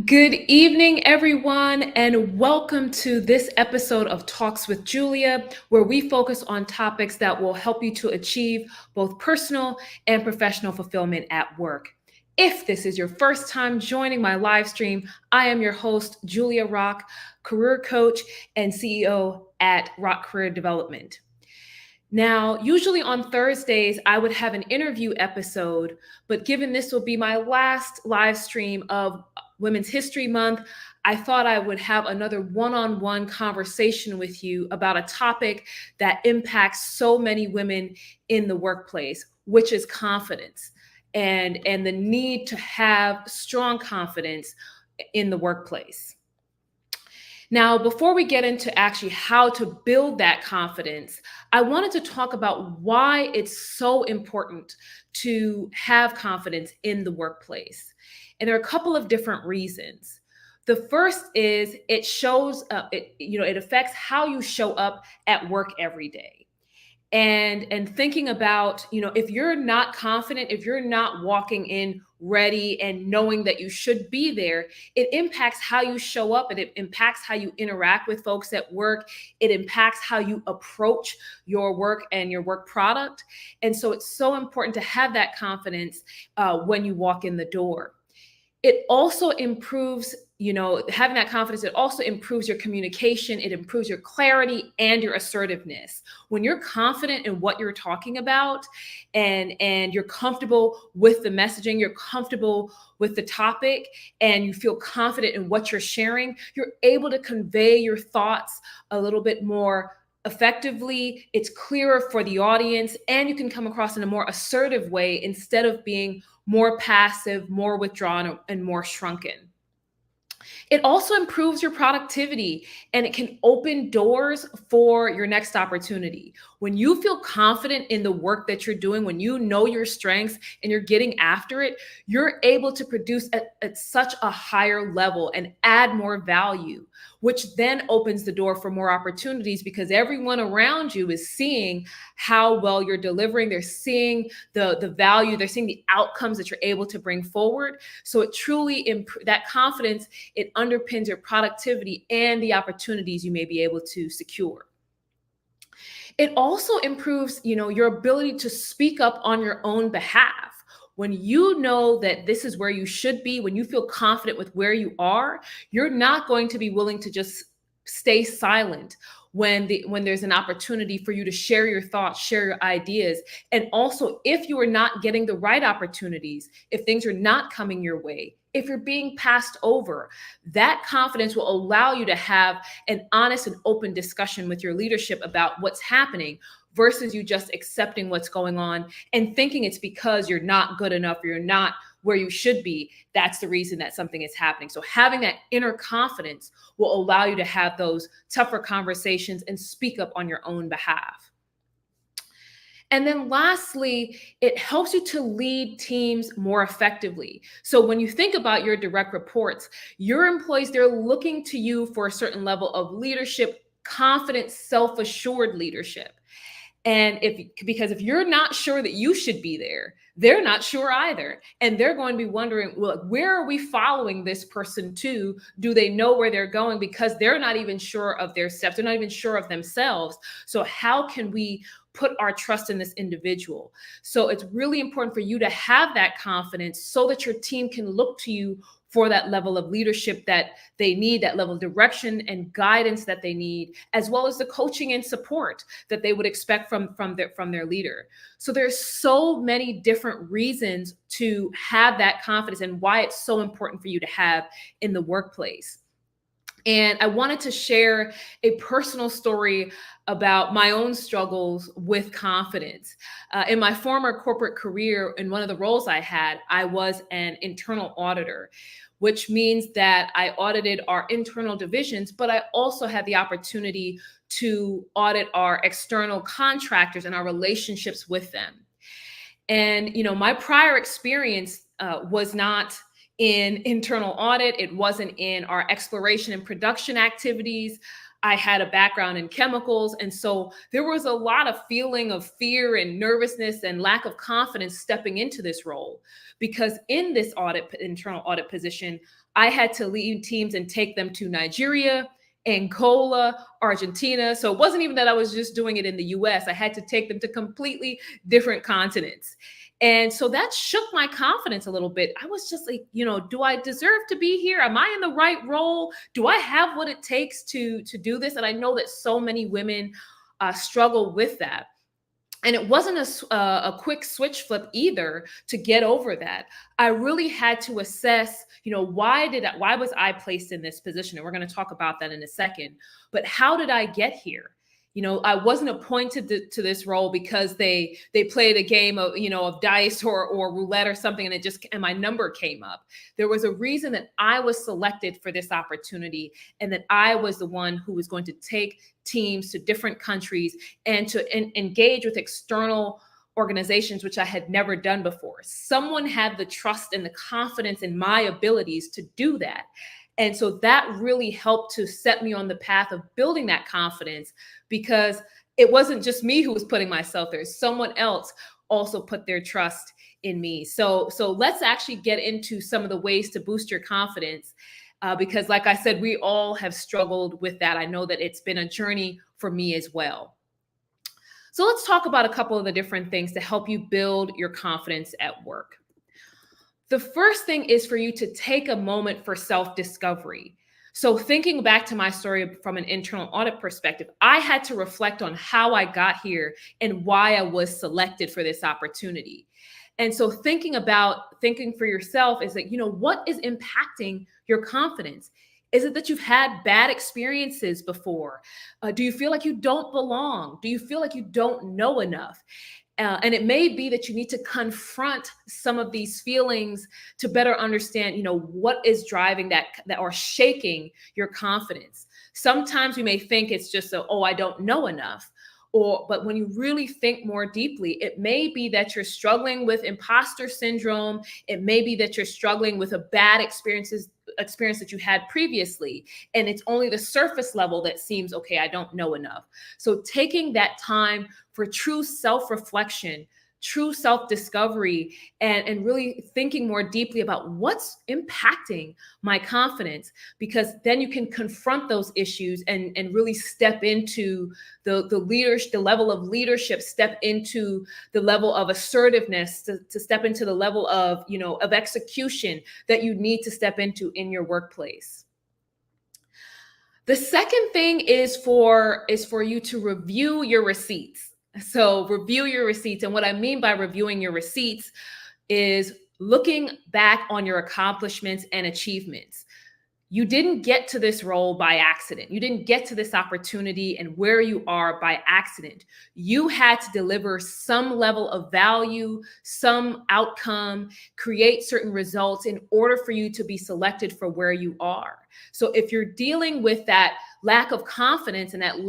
Good evening, everyone, and welcome to this episode of Talks with Julia, where we focus on topics that will help you to achieve both personal and professional fulfillment at work. If this is your first time joining my live stream, I am your host, Julia Rock, career coach and CEO at Rock Career Development. Now, usually on Thursdays, I would have an interview episode, but given this will be my last live stream of Women's History Month, I thought I would have another one-on-one conversation with you about a topic that impacts so many women in the workplace, which is confidence and the need to have strong confidence in the workplace. Now, before we get into actually how to build that confidence, I wanted to talk about why it's so important to have confidence in the workplace. And there are a couple of different reasons. The first is it shows up, it affects how you show up at work every day. And thinking about, if you're not confident, if you're not walking in ready and knowing that you should be there, it impacts how you show up, and it impacts how you interact with folks at work. It impacts how you approach your work and your work product. And so it's so important to have that confidence when you walk in the door. It also improves, having that confidence, it also improves your communication, it improves your clarity and your assertiveness. When you're confident in what you're talking about and you're comfortable with the messaging, you're comfortable with the topic, and you feel confident in what you're sharing, you're able to convey your thoughts a little bit more effectively. It's clearer for the audience, and you can come across in a more assertive way instead of being more passive, more withdrawn, and more shrunken. It also improves your productivity, and it can open doors for your next opportunity. When you feel confident in the work that you're doing, when you know your strengths and you're getting after it, you're able to produce at such a higher level and add more value, which then opens the door for more opportunities because everyone around you is seeing how well you're delivering. They're seeing the value, they're seeing the outcomes that you're able to bring forward. So it truly, that confidence, it underpins your productivity and the opportunities you may be able to secure. It also improves, your ability to speak up on your own behalf. When you know that this is where you should be, when you feel confident with where you are, you're not going to be willing to just stay silent when there's an opportunity for you to share your thoughts, share your ideas. And also, if you are not getting the right opportunities, if things are not coming your way, if you're being passed over, that confidence will allow you to have an honest and open discussion with your leadership about what's happening versus you just accepting what's going on and thinking it's because you're not good enough or you're not where you should be. That's the reason that something is happening. So having that inner confidence will allow you to have those tougher conversations and speak up on your own behalf. And then lastly, it helps you to lead teams more effectively. So when you think about your direct reports, your employees, they're looking to you for a certain level of leadership, confident, self-assured leadership. And because if you're not sure that you should be there, they're not sure either. And they're going to be wondering, well, where are we following this person to? Do they know where they're going? Because they're not even sure of their steps. They're not even sure of themselves. So how can we put our trust in this individual? So it's really important for you to have that confidence so that your team can look to you for that level of leadership that they need, that level of direction and guidance that they need, as well as the coaching and support that they would expect from their leader. So there's so many different reasons to have that confidence and why it's so important for you to have in the workplace. And I wanted to share a personal story about my own struggles with confidence. In my former corporate career, in one of the roles I had, I was an internal auditor, which means that I audited our internal divisions, but I also had the opportunity to audit our external contractors and our relationships with them. And, my prior experience was not in internal audit. It wasn't in our exploration and production activities. I had a background in chemicals. And so there was a lot of feeling of fear and nervousness and lack of confidence stepping into this role, because in this internal audit position, I had to lead teams and take them to Nigeria, Angola, Argentina. So it wasn't even that I was just doing it in the US. I had to take them to completely different continents. And so that shook my confidence a little bit. I was just like, do I deserve to be here? Am I in the right role? Do I have what it takes to do this? And I know that so many women struggle with that. And it wasn't a quick switch flip either to get over that. I really had to assess, why was I placed in this position? And we're going to talk about that in a second. But how did I get here? I wasn't appointed to this role because they played a game of, of dice or roulette or something, and my number came up. There was a reason that I was selected for this opportunity, and that I was the one who was going to take teams to different countries and to engage with external organizations, which I had never done before. Someone had the trust and the confidence in my abilities to do that. And so that really helped to set me on the path of building that confidence, because it wasn't just me who was putting myself there. Someone else also put their trust in me. So let's actually get into some of the ways to boost your confidence, because like I said, we all have struggled with that. I know that it's been a journey for me as well. So let's talk about a couple of the different things to help you build your confidence at work. The first thing is for you to take a moment for self-discovery. So thinking back to my story from an internal audit perspective, I had to reflect on how I got here and why I was selected for this opportunity. And so thinking for yourself is that, what is impacting your confidence? Is it that you've had bad experiences before? Do you feel like you don't belong? Do you feel like you don't know enough? And it may be that you need to confront some of these feelings to better understand, what is driving that or shaking your confidence. Sometimes we may think it's just I don't know enough. But when you really think more deeply, it may be that you're struggling with imposter syndrome. It may be that you're struggling with a bad experience that you had previously, and it's only the surface level that seems, okay, I don't know enough. So taking that time for true self-reflection, true self-discovery, and really thinking more deeply about what's impacting my confidence, because then you can confront those issues and really step into the level of leadership, step into the level of assertiveness, to step into the level of, of execution that you need to step into in your workplace. The second thing is for you to review your receipts. So review your receipts. And what I mean by reviewing your receipts is looking back on your accomplishments and achievements. You didn't get to this role by accident. You didn't get to this opportunity and where you are by accident. You had to deliver some level of value, some outcome, create certain results in order for you to be selected for where you are. So if you're dealing with that lack of confidence and that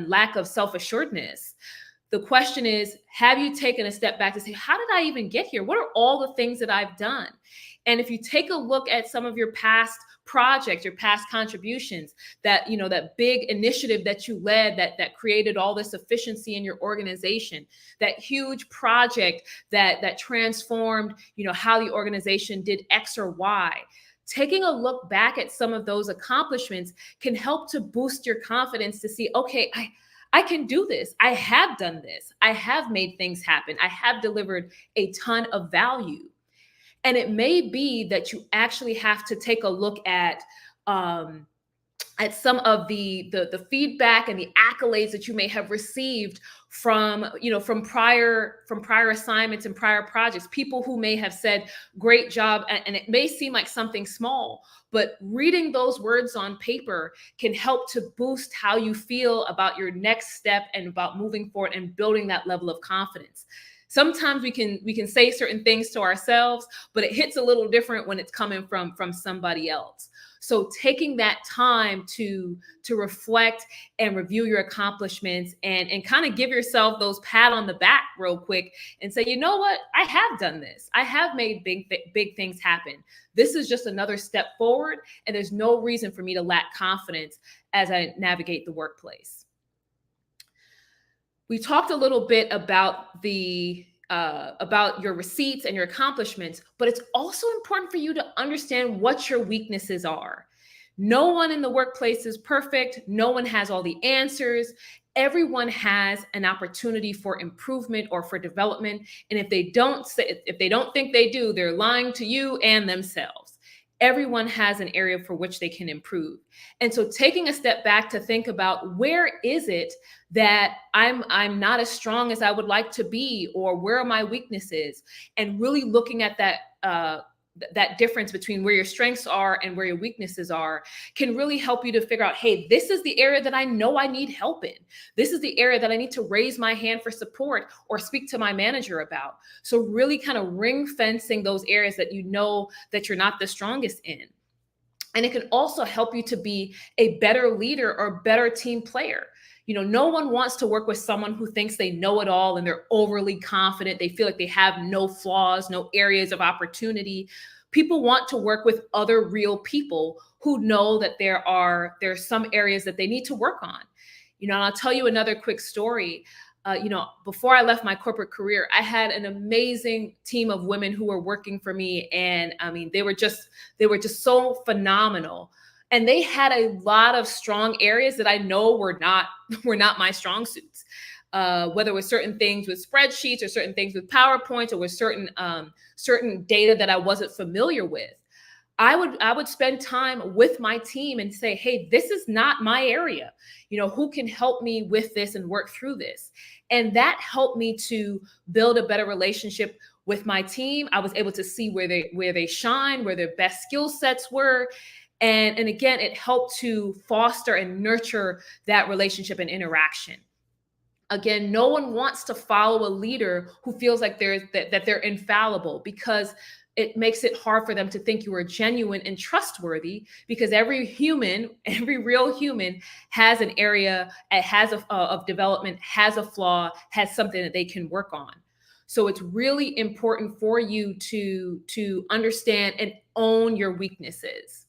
lack of self-assuredness, the question is, have you taken a step back to say, how did I even get here? What are all the things that I've done? And if you take a look at some of your past projects, your past contributions, that big initiative that you led that created all this efficiency in your organization, that huge project that transformed, how the organization did X or Y. Taking a look back at some of those accomplishments can help to boost your confidence to see, okay, I can do this. I have done this. I have made things happen. I have delivered a ton of value. And it may be that you actually have to take a look at some of the feedback and the accolades that you may have received from prior assignments and prior projects. People who may have said, "Great job," and it may seem like something small, but reading those words on paper can help to boost how you feel about your next step and about moving forward and building that level of confidence. Sometimes we can say certain things to ourselves, but it hits a little different when it's coming from somebody else. So taking that time to reflect and review your accomplishments and kind of give yourself those pat on the back real quick and say, you know what, I have done this. I have made big things happen. This is just another step forward, and there's no reason for me to lack confidence as I navigate the workplace. We talked a little bit about your receipts and your accomplishments, but it's also important for you to understand what your weaknesses are. No one in the workplace is perfect. No one has all the answers. Everyone has an opportunity for improvement or for development. And if they don't think they do, they're lying to you and themselves. Everyone has an area for which they can improve. And so taking a step back to think about, where is it that I'm not as strong as I would like to be, or where are my weaknesses, and really looking at that difference between where your strengths are and where your weaknesses are can really help you to figure out, hey, this is the area that I know I need help in. This is the area that I need to raise my hand for support or speak to my manager about. So really kind of ring fencing those areas that you know that you're not the strongest in. And it can also help you to be a better leader or better team player. No one wants to work with someone who thinks they know it all and they're overly confident. They feel like they have no flaws, no areas of opportunity. People want to work with other real people who know that there's some areas that they need to work on. And I'll tell you another quick story. Before I left my corporate career, I had an amazing team of women who were working for me. And I mean, they were just so phenomenal. And they had a lot of strong areas that I know were not my strong suits. Whether it was certain things with spreadsheets or certain things with PowerPoints or with certain data that I wasn't familiar with. I would spend time with my team and say, hey, this is not my area. Who can help me with this and work through this? And that helped me to build a better relationship with my team. I was able to see where they shine, where their best skill sets were. And again, it helped to foster and nurture that relationship and interaction. Again, no one wants to follow a leader who feels like they're infallible, because it makes it hard for them to think you are genuine and trustworthy, because every real human has an area, of development, has a flaw, has something that they can work on. So it's really important for you to understand and own your weaknesses.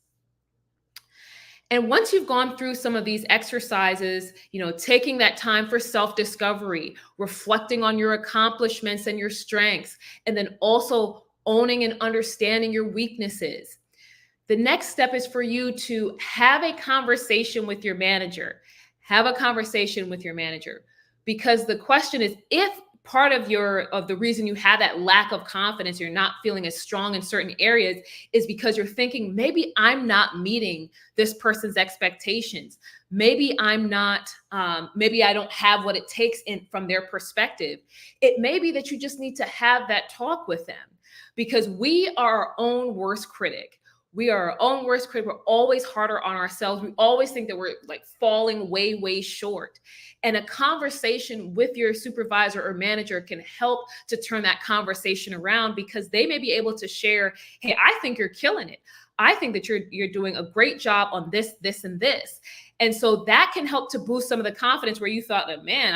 And once you've gone through some of these exercises, taking that time for self-discovery, reflecting on your accomplishments and your strengths, and then also owning and understanding your weaknesses, the next step is for you to have a conversation with your manager. Have a conversation with your manager, because the question is, if part of the reason you have that lack of confidence, you're not feeling as strong in certain areas, is because you're thinking, maybe I'm not meeting this person's expectations. Maybe I'm not, maybe I don't have what it takes from their perspective. It may be that you just need to have that talk with them, because we are our own worst critic. We are our own worst critic. We're always harder on ourselves. We always think that we're like falling way, way short. And a conversation with your supervisor or manager can help to turn that conversation around, because they may be able to share, hey, I think you're killing it. I think that you're doing a great job on this, this, and this. And so that can help to boost some of the confidence where you thought that, man,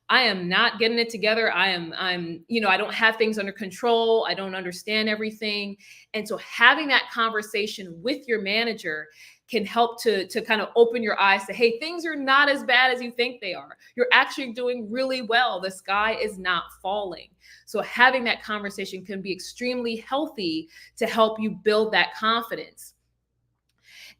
I am not getting it together. I don't have things under control. I don't understand everything. And so having that conversation with your manager can help to kind of open your eyes to, hey, things are not as bad as you think they are. You're actually doing really well. The sky is not falling. So having that conversation can be extremely healthy to help you build that confidence.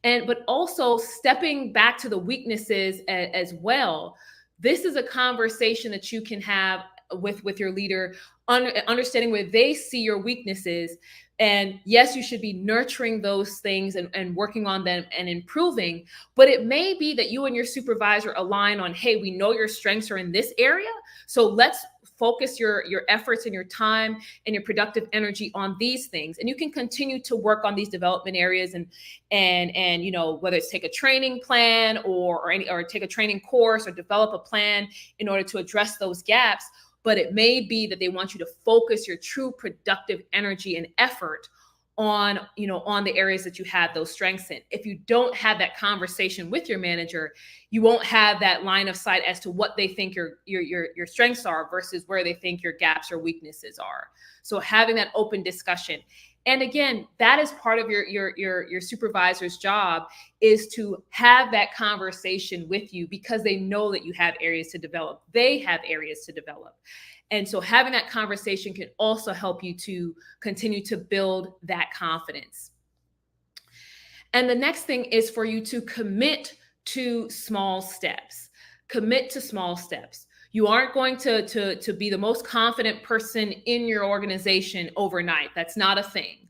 But also stepping back to the weaknesses as well. This is a conversation that you can have with your leader, understanding where they see your weaknesses. And yes, you should be nurturing those things and working on them and improving. But it may be that you and your supervisor align on, hey, we know your strengths are in this area, so let's focus your efforts and your time and your productive energy on these things. And you can continue to work on these development areas and whether it's take a training plan or take a training course or develop a plan in order to address those gaps. but it may be that they want you to focus your true productive energy and effort on, on the areas that you have those strengths in. If you don't have that conversation with your manager, you won't have that line of sight as to what they think your strengths are versus where they think your gaps or weaknesses are. So having that open discussion. And again, that is part of your supervisor's job, is to have that conversation with you, because they know that you have areas to develop. They have areas to develop. And so having that conversation can also help you to continue to build that confidence. And the next thing is for you to commit to small steps. Commit to small steps. You aren't going to be the most confident person in your organization overnight. That's not a thing.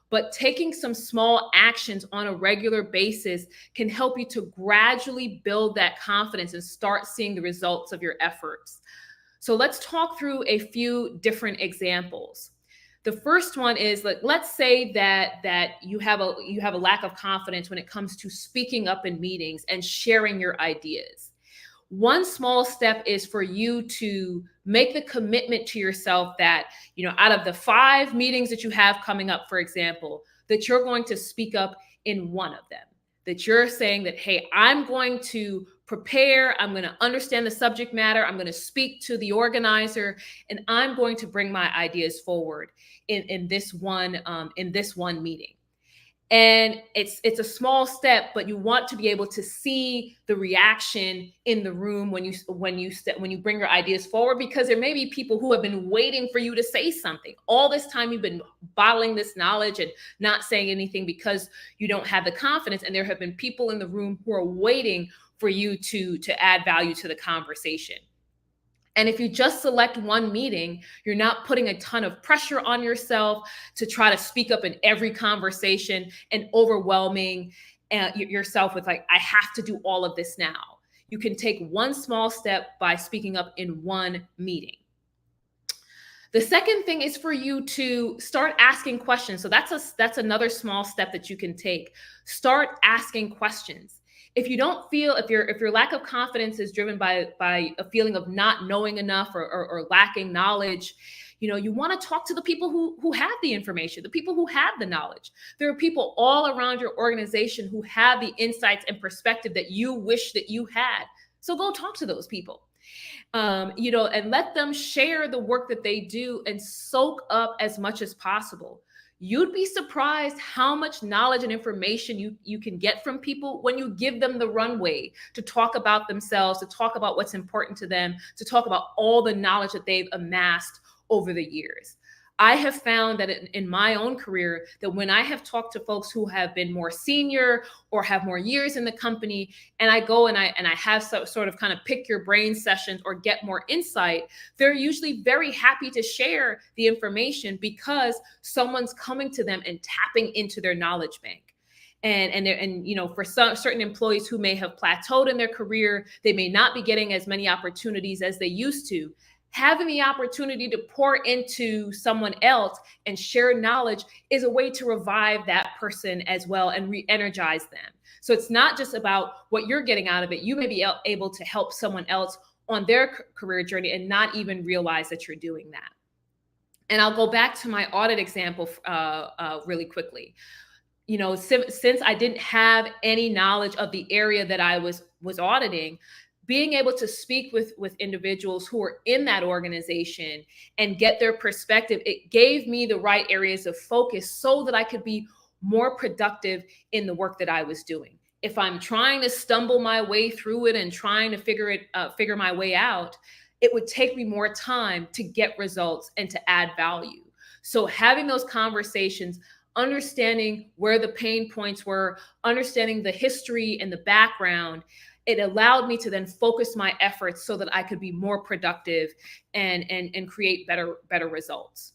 But taking some small actions on a regular basis can help you to gradually build that confidence and start seeing the results of your efforts. So let's talk through a few different examples. The first one is, like, let's say that you have a lack of confidence when it comes to speaking up in meetings and sharing your ideas. One small step is for you to make the commitment to yourself that, out of the 5 meetings that you have coming up, for example, that you're going to speak up in one of them. That you're saying that, hey, I'm going to prepare, I'm going to understand the subject matter, I'm going to speak to the organizer, and I'm going to bring my ideas forward in this one meeting. And it's a small step, but you want to be able to see the reaction in the room when you bring your ideas forward, because there may be people who have been waiting for you to say something. All this time you've been bottling this knowledge and not saying anything because you don't have the confidence, and there have been people in the room who are waiting for you to add value to the conversation. And if you just select one meeting, you're not putting a ton of pressure on yourself to try to speak up in every conversation and overwhelming yourself with, like, I have to do all of this now. You can take one small step by speaking up in one meeting. The second thing is for you to start asking questions. So that's another small step that you can take. Start asking questions. If you don't feel, if your lack of confidence is driven by a feeling of not knowing enough or lacking knowledge, you want to talk to the people who have the information, the people who have the knowledge. There are people all around your organization who have the insights and perspective that you wish that you had. So go talk to those people. And let them share the work that they do and soak up as much as possible. You'd be surprised how much knowledge and information you can get from people when you give them the runway to talk about themselves, to talk about what's important to them, to talk about all the knowledge that they've amassed over the years. I have found that in my own career, that when I have talked to folks who have been more senior or have more years in the company, and I go and I have sort of kind of pick your brain sessions or get more insight, they're usually very happy to share the information because someone's coming to them and tapping into their knowledge bank. And for some certain employees who may have plateaued in their career, they may not be getting as many opportunities as they used to. Having the opportunity to pour into someone else and share knowledge is a way to revive that person as well and re-energize them. So it's not just about what you're getting out of it. You may be able to help someone else on their career journey and not even realize that you're doing that. And I'll go back to my audit example really quickly. Since I didn't have any knowledge of the area that I was auditing, being able to speak with individuals who are in that organization and get their perspective, it gave me the right areas of focus so that I could be more productive in the work that I was doing. If I'm trying to stumble my way through it and trying to figure my way out, it would take me more time to get results and to add value. So having those conversations, understanding where the pain points were, understanding the history and the background, it allowed me to then focus my efforts so that I could be more productive and create better results.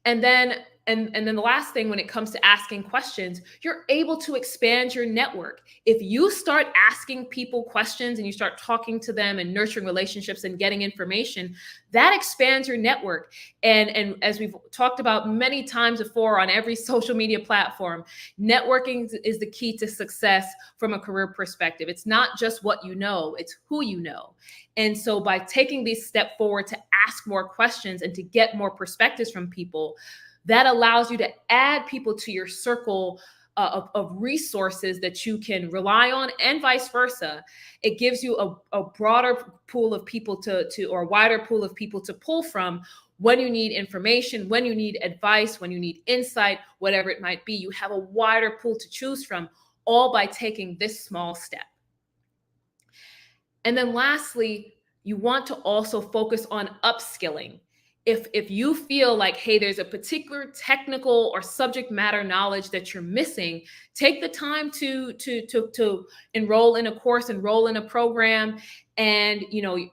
And then And then the last thing, when it comes to asking questions, you're able to expand your network. If you start asking people questions and you start talking to them and nurturing relationships and getting information, that expands your network. And as we've talked about many times before on every social media platform, networking is the key to success from a career perspective. It's not just what you know, it's who you know. And so by taking this step forward to ask more questions and to get more perspectives from people, that allows you to add people to your circle of resources that you can rely on, and vice versa. It gives you a broader pool of people or a wider pool of people to pull from when you need information, when you need advice, when you need insight, whatever it might be. You have a wider pool to choose from, all by taking this small step. And then lastly, you want to also focus on upskilling. If you feel like, hey, there's a particular technical or subject matter knowledge that you're missing, take the time to enroll in a course, enroll in a program. And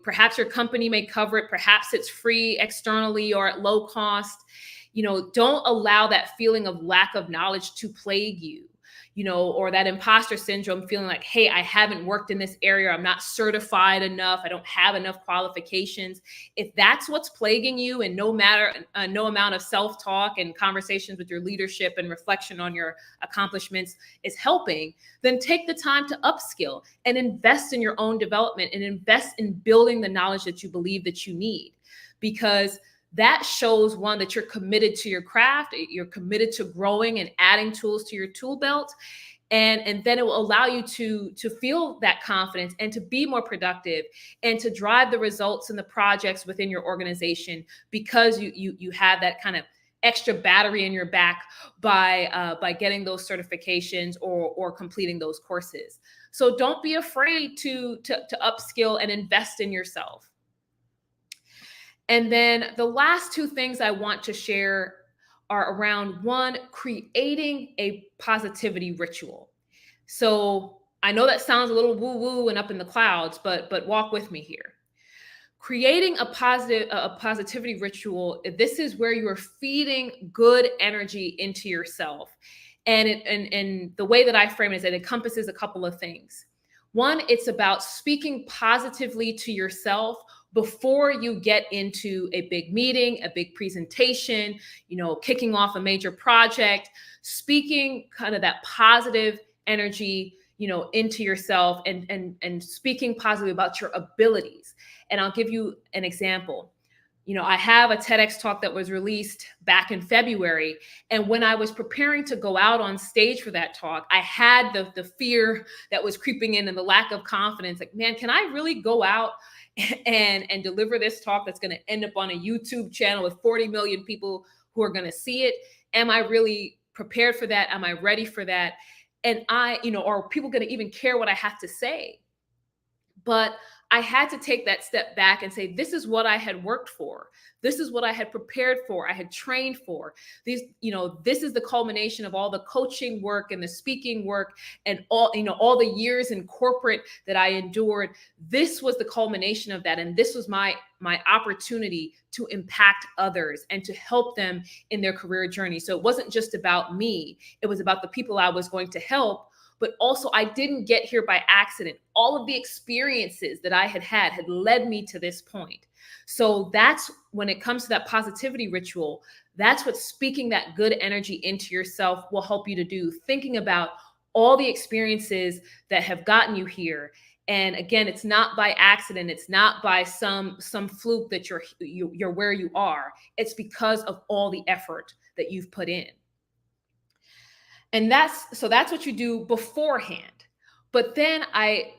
perhaps your company may cover it, perhaps it's free externally or at low cost. Don't allow that feeling of lack of knowledge to plague you. Or that imposter syndrome, feeling like, hey, I haven't worked in this area, I'm not certified enough, I don't have enough qualifications. If that's what's plaguing you, and no amount of self-talk and conversations with your leadership and reflection on your accomplishments is helping, then take the time to upskill and invest in your own development and invest in building the knowledge that you believe that you need. Because that shows, one, that you're committed to your craft, you're committed to growing and adding tools to your tool belt. And then it will allow you to feel that confidence and to be more productive and to drive the results and the projects within your organization, because you have that kind of extra battery in your back by getting those certifications or completing those courses. So don't be afraid to upskill and invest in yourself. And then the last two things I want to share are around, one, creating a positivity ritual. So I know that sounds a little woo-woo and up in the clouds, but walk with me here. Creating a positivity ritual, this is where you are feeding good energy into yourself. And the way that I frame it is that it encompasses a couple of things. One, it's about speaking positively to yourself before you get into a big meeting, a big presentation, kicking off a major project. Speaking kind of that positive energy, into yourself, and speaking positively about your abilities. And I'll give you an example. I have a TEDx talk that was released back in February. And when I was preparing to go out on stage for that talk, I had the fear that was creeping in and the lack of confidence. Like, man, can I really go out and deliver this talk that's going to end up on a YouTube channel with 40 million people who are going to see it? Am I really prepared for that? Am I ready for that? And are people going to even care what I have to say? But I had to take that step back and say, this is what I had worked for. This is what I had prepared for. I had trained for. This is the culmination of all the coaching work and the speaking work and all the years in corporate that I endured. This was the culmination of that. And this was my opportunity to impact others and to help them in their career journey. So it wasn't just about me. It was about the people I was going to help. But also, I didn't get here by accident. All of the experiences that I had led me to this point. So that's when it comes to that positivity ritual, that's what speaking that good energy into yourself will help you to do. Thinking about all the experiences that have gotten you here. And again, it's not by accident. It's not by some fluke that you're where you are. It's because of all the effort that you've put in. And that's what you do beforehand. But then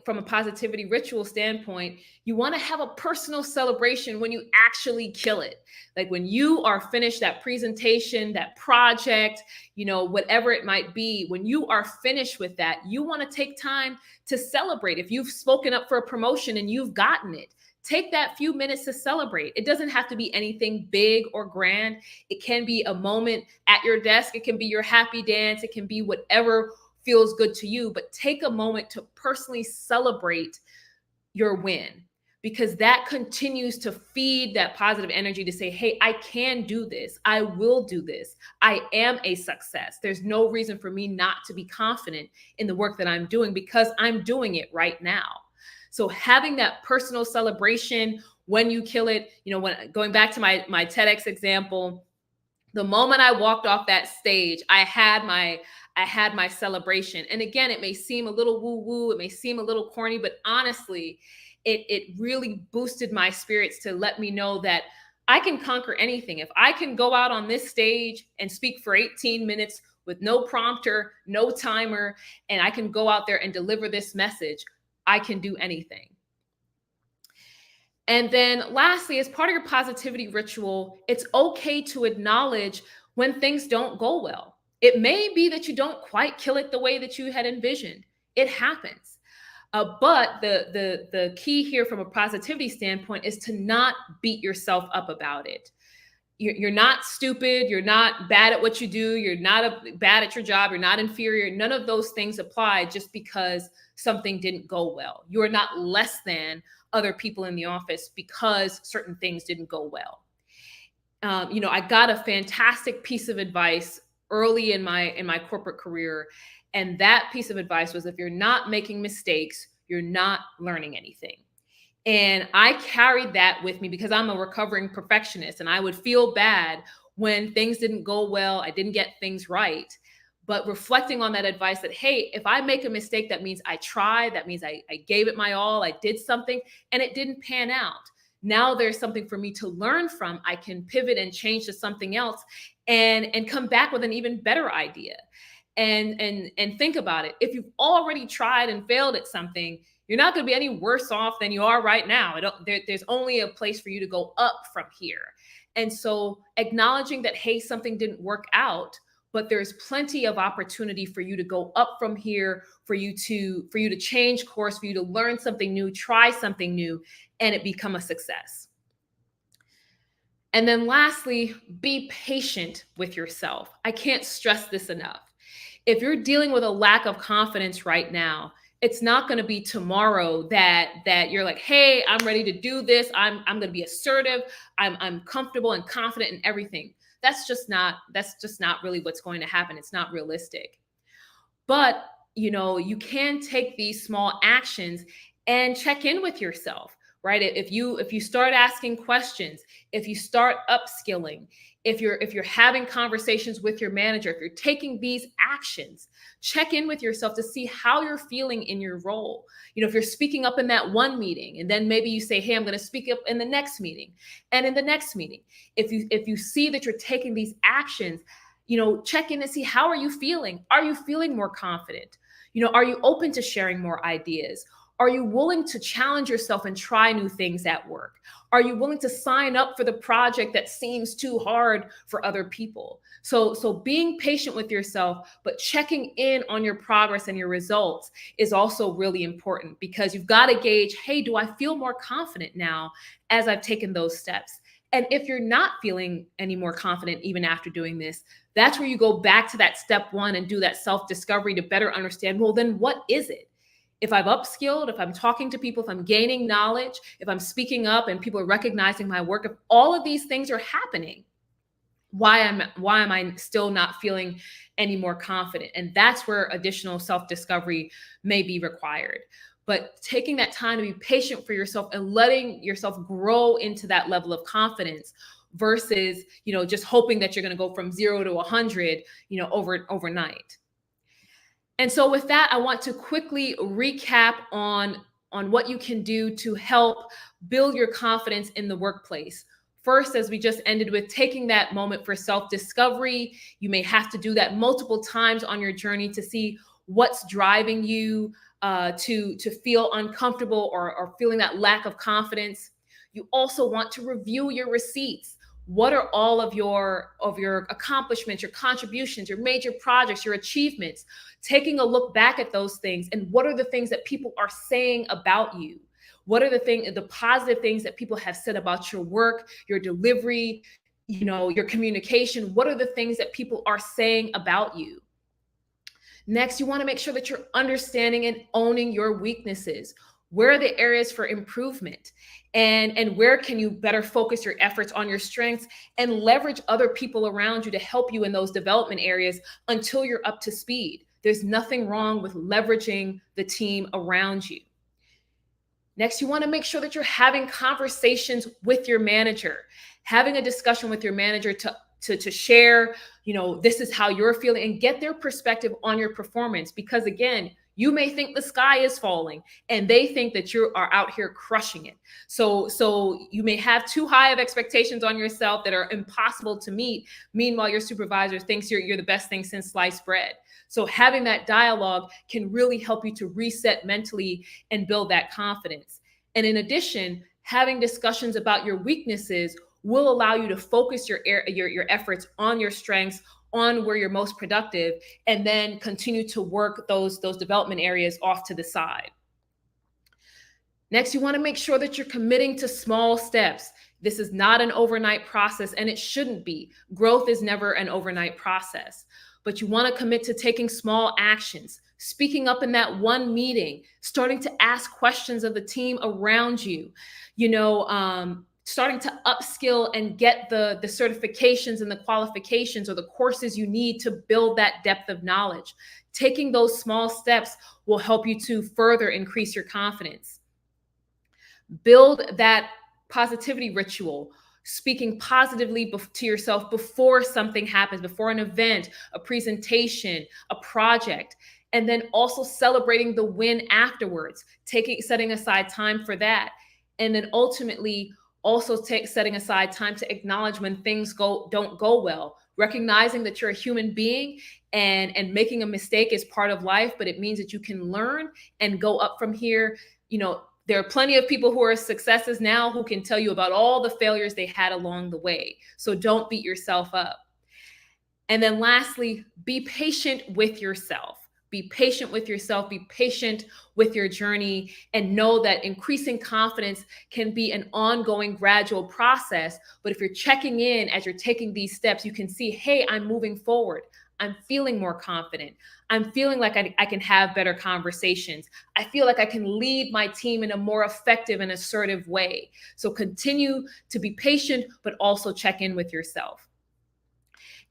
from a positivity ritual standpoint, you want to have a personal celebration when you actually kill it. Like when you are finished that presentation, that project, whatever it might be, when you are finished with that, you want to take time to celebrate. If you've spoken up for a promotion and you've gotten it, take that few minutes to celebrate. It doesn't have to be anything big or grand. It can be a moment at your desk. It can be your happy dance. It can be whatever feels good to you, but take a moment to personally celebrate your win. because that continues to feed that positive energy to say, hey, I can do this. I will do this. I am a success. There's no reason for me not to be confident in the work that I'm doing because I'm doing it right now. So having that personal celebration when you kill it, when going back to my TEDx example, the moment I walked off that stage, I had my celebration. And again, it may seem a little woo-woo, it may seem a little corny, but honestly, it really boosted my spirits to let me know that I can conquer anything. If I can go out on this stage and speak for 18 minutes with no prompter, no timer, and I can go out there and deliver this message, I can do anything. And then lastly, as part of your positivity ritual, it's okay to acknowledge when things don't go well. It may be that you don't quite kill it the way that you had envisioned. It happens. But the key here from a positivity standpoint is to not beat yourself up about it. You're not stupid. You're not bad at what you do. You're not bad at your job. You're not inferior. None of those things apply just because something didn't go well. You are not less than other people in the office because certain things didn't go well. I got a fantastic piece of advice early in my corporate career, and that piece of advice was, if you're not making mistakes, you're not learning anything. And I carried that with me because I'm a recovering perfectionist, and I would feel bad when things didn't go well, I didn't get things right. But reflecting on that advice that, hey, if I make a mistake, that means I tried, that means I gave it my all, I did something, and it didn't pan out. Now there's something for me to learn from. I can pivot and change to something else and come back with an even better idea. And think about it. If you've already tried and failed at something, you're not going to be any worse off than you are right now. There's only a place for you to go up from here. And so acknowledging that, hey, something didn't work out, but there's plenty of opportunity for you to go up from here, for you to change course, for you to learn something new, try something new, and it become a success. And then lastly, be patient with yourself. I can't stress this enough. If you're dealing with a lack of confidence right now, it's not going to be tomorrow that you're like, hey, I'm ready to do this. I'm going to be assertive. I'm comfortable and confident in everything. That's just not really what's going to happen. It's not realistic. But, you can take these small actions and check in with yourself, right? If you start asking questions, if you start upskilling, if you're having conversations with your manager, if you're taking these actions, check in with yourself to see how you're feeling in your role. If you're speaking up in that one meeting, and then maybe you say, hey, I'm going to speak up in the next meeting and in the next meeting. If you see that you're taking these actions, check in and see, how are you feeling? Are you feeling more confident? Are you open to sharing more ideas? Are you willing to challenge yourself and try new things at work? Are you willing to sign up for the project that seems too hard for other people? So being patient with yourself, but checking in on your progress and your results is also really important, because you've got to gauge, hey, do I feel more confident now as I've taken those steps? And if you're not feeling any more confident even after doing this, that's where you go back to that step one and do that self-discovery to better understand, well, then what is it? If I've upskilled, if I'm talking to people, if I'm gaining knowledge, if I'm speaking up and people are recognizing my work, if all of these things are happening, why am I still not feeling any more confident? And that's where additional self-discovery may be required. But taking that time to be patient for yourself and letting yourself grow into that level of confidence versus, just hoping that you're going to go from 0 to 100, overnight. And so with that, I want to quickly recap on what you can do to help build your confidence in the workplace. First, as we just ended with, taking that moment for self-discovery. You may have to do that multiple times on your journey to see what's driving you to feel uncomfortable or feeling that lack of confidence. You also want to review your receipts. What are all of your accomplishments, your contributions, your major projects, your achievements? Taking a look back at those things, and what are the things that people are saying about you? What are the positive things that people have said about your work, your delivery, your communication? What are the things that people are saying about you? Next, you want to make sure that you're understanding and owning your weaknesses. Where are the areas for improvement? And where can you better focus your efforts on your strengths and leverage other people around you to help you in those development areas until you're up to speed? There's nothing wrong with leveraging the team around you. Next, you want to make sure that you're having conversations with your manager, having a discussion with your manager to share, this is how you're feeling and get their perspective on your performance. Because again, you may think the sky is falling and they think that you are out here crushing it. So you may have too high of expectations on yourself that are impossible to meet. Meanwhile, your supervisor thinks you're the best thing since sliced bread. So having that dialogue can really help you to reset mentally and build that confidence. And in addition, having discussions about your weaknesses will allow you to focus your efforts on your strengths, on where you're most productive, and then continue to work those development areas off to the side. Next, you want to make sure that you're committing to small steps. This is not an overnight process, and it shouldn't be. Growth is never an overnight process. But you want to commit to taking small actions, speaking up in that one meeting, starting to ask questions of the team around you, starting to upskill and get the certifications and the qualifications or the courses you need to build that depth of knowledge. Taking those small steps will help you to further increase your confidence. Build that positivity ritual, speaking positively to yourself before something happens, before an event, a presentation, a project, and then also celebrating the win afterwards, setting aside time for that. And then ultimately also setting aside time to acknowledge when things don't go well, recognizing that you're a human being and making a mistake is part of life, but it means that you can learn and go up from here. There are plenty of people who are successes now who can tell you about all the failures they had along the way. So don't beat yourself up. And then lastly, be patient with yourself. Be patient with yourself, be patient with your journey, and know that increasing confidence can be an ongoing, gradual process. But if you're checking in as you're taking these steps, you can see, hey, I'm moving forward. I'm feeling more confident. I'm feeling like I can have better conversations. I feel like I can lead my team in a more effective and assertive way. So continue to be patient, but also check in with yourself.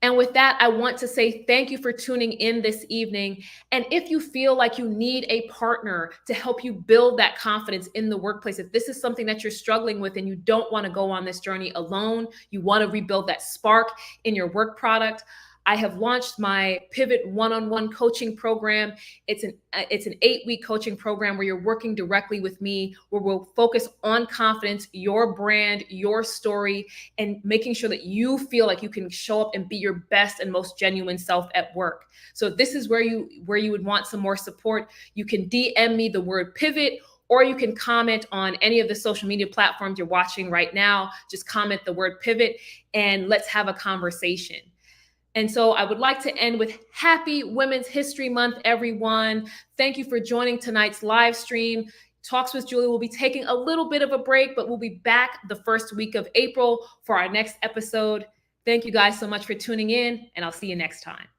And with that, I want to say thank you for tuning in this evening. And if you feel like you need a partner to help you build that confidence in the workplace, if this is something that you're struggling with and you don't want to go on this journey alone, you want to rebuild that spark in your work product, I have launched my Pivot one-on-one coaching program. It's an 8-week coaching program where you're working directly with me, where we'll focus on confidence, your brand, your story, and making sure that you feel like you can show up and be your best and most genuine self at work. So if this is where you would want some more support, you can DM me the word pivot, or you can comment on any of the social media platforms you're watching right now. Just comment the word pivot and let's have a conversation. And so I would like to end with Happy Women's History Month, everyone. Thank you for joining tonight's live stream. Talks with Julia will be taking a little bit of a break, but we'll be back the first week of April for our next episode. Thank you guys so much for tuning in, and I'll see you next time.